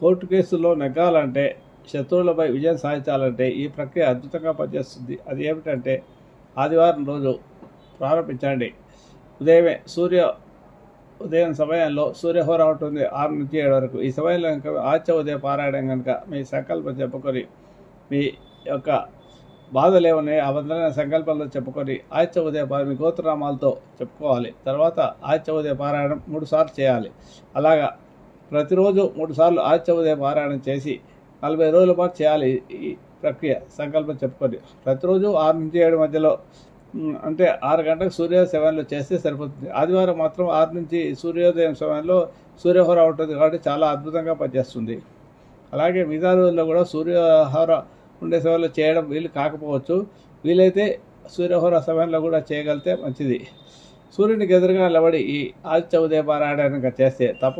Court కేసుల్లో నెగ్గాలంటే, శత్రువులపై విజయం సాధించాలంటే ఈ ప్రక్రియ అద్భుతంగా పనిచేస్తుంది. అది ఏమిటంటే, ఆదివారం రోజు ప్రారంభించండి. ఉదయం సమయంలో సూర్యహోర ఉంటుంది 6 నుంచి 7 వరకు. ఈ సమయంలో కనుక ఆదిత్య ఉదయ పారాయణం కనుక మీ సంకల్పం చెప్పుకొని, మీ యొక్క బాధలేమున్నాయి అవందరైన సంకల్పంలో చెప్పుకొని ఆదిత్య ఉదయ మీ గోత్రనామాలతో చెప్పుకోవాలి. తర్వాత ఆదిత్య ఉదయ పారాయణం 3 సార్లు చేయాలి. అలాగా ప్రతిరోజు 3 సార్లు ఆదిత్య ఉదయ పారాయణం చేసి 40 రోజుల పాటు చేయాలి. ఈ ప్రక్రియ సంకల్పం చెప్పుకొని ప్రతిరోజు 6 నుంచి 7 మధ్యలో, అంటే 6 గంటలకు సూర్యోదయ సమయంలో చేస్తే సరిపోతుంది. ఆదివారం మాత్రం 6 నుంచి సూర్యోదయం సమయంలో సూర్యహోర ఉంటుంది కాబట్టి చాలా అద్భుతంగా పనిచేస్తుంది. అలాగే మిగతా రోజుల్లో కూడా సూర్యహోర ఉండే సమయంలో చేయడం వీలు కాకపోవచ్చు. వీలైతే సూర్యహోర సమయంలో కూడా చేయగలిగితే మంచిది. సూర్యునికి ఎదురుగా నిలబడి ఈ ఆదిత్య ఉదయ పారాయణం చేస్తే తప్ప